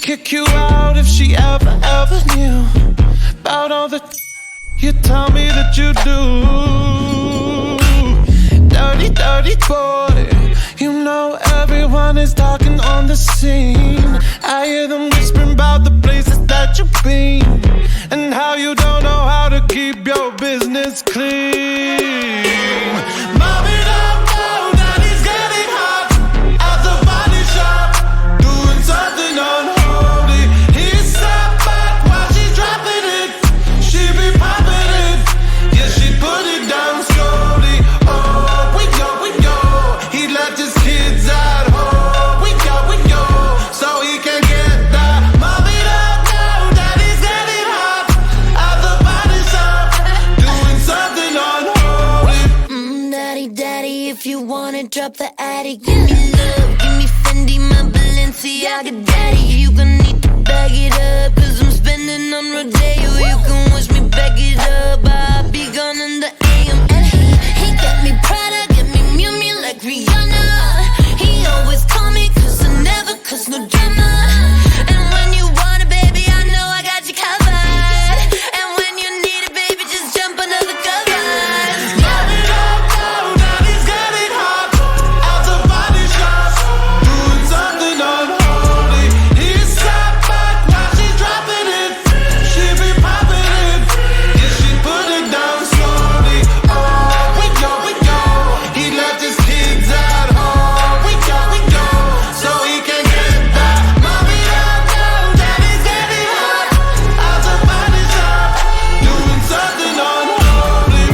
kick you out if she ever knew about all the you tell me that you do. Dirty, dirty boy. You know everyone is talking on the scene. I hear them whispering about the places that you've been and how you don't know how to keep your business clean. Mommy don't know that he's getting hot at the body shop, doing something unholy. He sat back while she's dropping it. She be popping it, yeah, she put it down slowly. Oh, we go. He left his kids at home. We go, so he can get that. Mommy don't know that he's getting hot at the body shop, doing something unholy. Daddy, if you wanna drop the attic, give me love, give me Fendi, my Balenciaga daddy. You gon' need to bag it up, cause I'm spending on Rodeo. You can wish me back it up, I'll be gone in the AM. And he got me Prada, get me Miu Miu like Rihanna. He always call me cause I never cause no drama. And when you want it, baby, I know I got you covered. And when you need it, baby, just jump under the covers. Mommy don't know that he's getting hot at the body shop, doing something unholy. He sat back while she's dropping it. She be popping it, yeah, she put it down slowly. Oh, we go. He left his kids at home. We go, so he can get that. Mommy don't know that he's getting hot at the body shop, doing something unholy.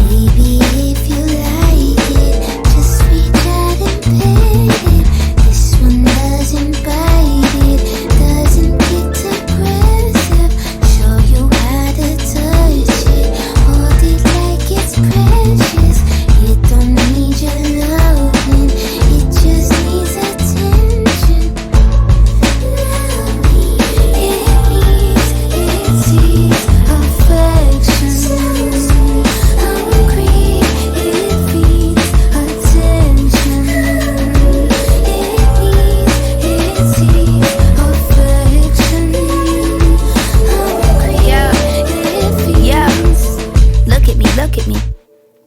Baby, if you like it, just reach out and pet it. This one doesn't bite it, doesn't get aggressive. Show you how to touch it, hold it like it's precious. It don't need your loving, it just needs attention. Love me, it needs affection. Hungry, it needs attention. It needs affection. Hungry, Yeah. Look at me.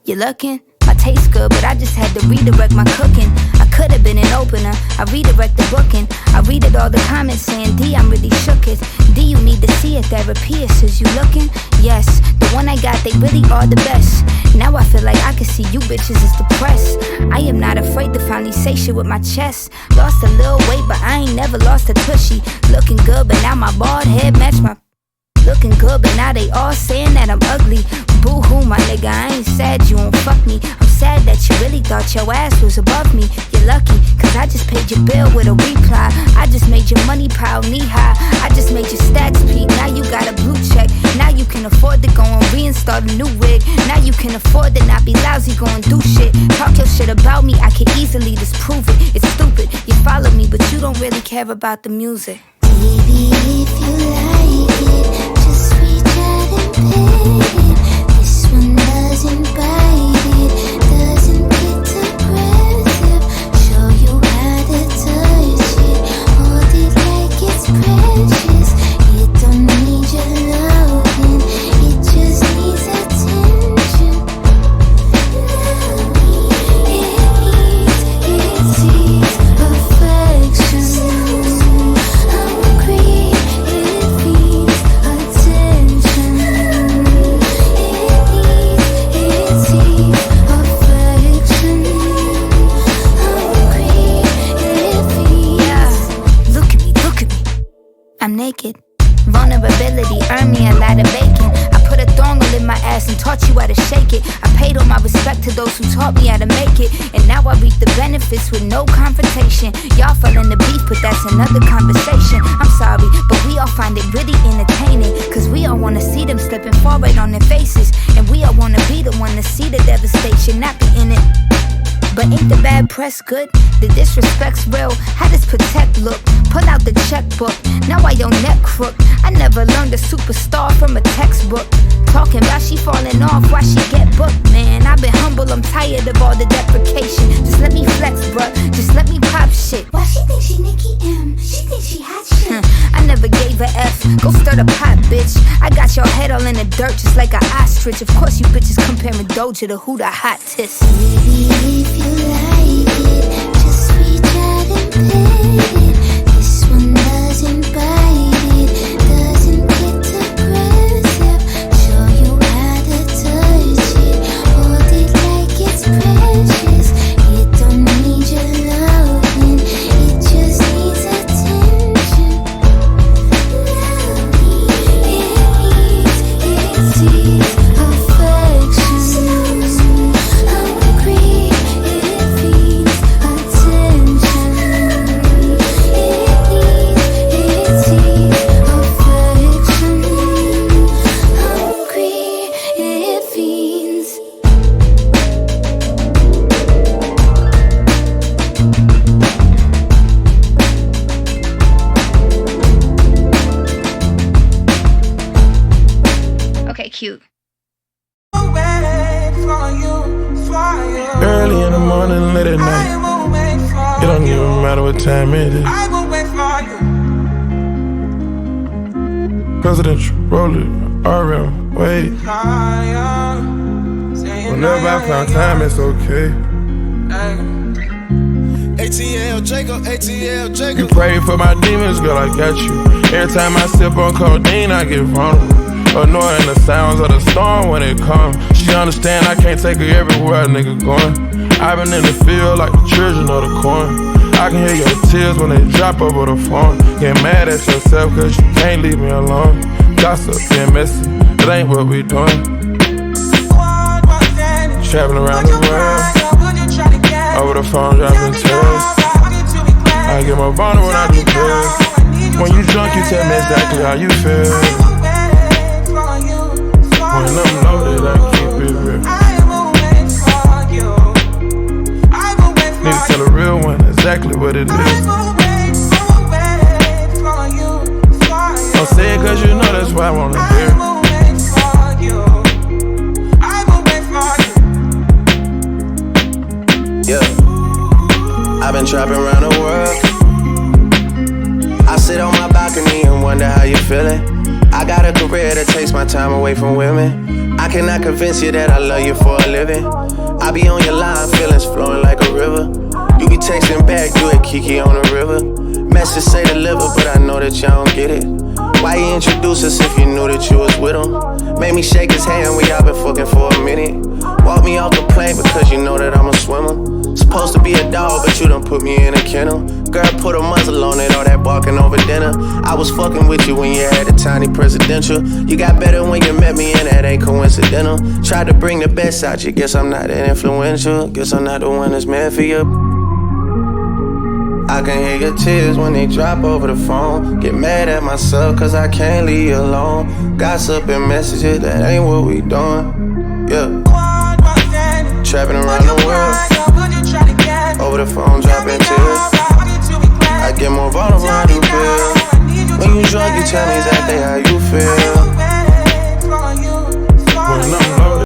You looking? My taste good, but I just had to redirect my cooking. I could have been an opener. I redirect the booking. I read it all the comments saying, D, I'm really shook it. D, you need to see a therapist. Is you looking? Yes, the one I got, they really are the best. Now I feel like I can see you bitches is depressed. I am not afraid to finally say shit with my chest. Lost a little weight, but I ain't never lost a tushy. Looking good, but now my bald head match my looking good, but now they all saying that I'm ugly. Boo-hoo, my nigga, I ain't sad you won't fuck me. I'm sad that you really thought your ass was above me. You're lucky, cause I just paid your bill with a reply. I just made your money pile knee-high. I just made your stacks peak, now you got a blue check. Now you can afford to go and reinstall a new wig. Now you can afford to not be lousy, go and do shit. Talk your shit about me, I can easily disprove it. It's stupid, you follow me, but you don't really care about the music. baby, if you like it, just reach out and pet it. This one doesn't bite it, doesn't get aggressive. Show you how to touch it, hold it like it's precious. It don't need your loving, it just needs attention. Love me, it needs affection. Hungry, it needs attention. It needs to those who taught me how to make it. And now I reap the benefits with no confrontation. Y'all fell in the beef, but that's another conversation. I'm sorry, but we all find it really entertaining. Cause we all wanna see them slipping forward on their faces. And we all wanna be the one to see the devastation, not be in it. But ain't the bad press good? The disrespect's real. How does protect look? Pull out the checkbook. Now I your neck crook. I never learned a superstar from a textbook. Talking about she falling off, why she get booked, man. I've been humble, I'm tired of all the deprecation. Just let me flex, bruh, just let me pop shit. Why she think she Nicki M? She think she hot shit. I never gave a F, go stir the pot, bitch. I got your head all in the dirt just like an ostrich. Of course you bitches comparing Doja to who the hottest. Baby, if you like it, just reach out and pay it. This one doesn't bite it, doesn't get aggressive. Show you how to touch it, hold it like it's precious. It don't need your loving, it just needs attention. Love me, it needs affection. Hungry, it needs attention. It needs affection. Hungry, it feeds. Okay, cute. Early in the morning, late at night. It don't even matter what time it is. Presidential, roll it, RM, wait. Whenever I found time, it's okay. ATL Jacob, ATL Jacob. You pray for my demons, girl, I got you. Every time I sip on codeine, I get vulnerable. Annoying the sounds of the storm when it comes. She understand I can't take her everywhere a nigga going. I've been in the field like the children of the corn. I can hear your tears when they drop over the phone. Get mad at yourself cause you can't leave me alone. Gossip being messy, that ain't what we doing. Traveling around the world, over the phone dropping tears. I get more vulnerable when I do pills. When you drunk you tell me exactly how you feel. When I'm loaded, I keep it real. Need to tell a real one exactly what it is. Don't say it cause you know that's what I wanna hear. Yeah, I've been trapping around the world. I sit on my balcony and wonder how you're feeling. I got a career that takes my time away from women. I cannot convince you that I love you for a living. I be on your line, feelings flowing like a river. You be texting back, you at Kiki on the river. Message say deliver, but I know that y'all don't get it. Why you introduce us if you knew that you was with him? Made me shake his hand, we all been fucking for a minute. Walk me off the plane because you know that I'm a swimmer. Supposed to be a dog, but you done put me in a kennel. Girl, put a muzzle on it, all that barking over dinner. I was fucking with you when you had a tiny presidential. You got better when you met me, and that ain't coincidental. Tried to bring the best out you, guess I'm not that influential. Guess I'm not the one that's meant for you. I can hear your tears when they drop over the phone. Get mad at myself cause I can't leave you alone. Gossip and messages, that ain't what we doing. Yeah. Trapping around the world, over the phone dropping tears. I get more vulnerable when I do pills. When you drunk, you tell me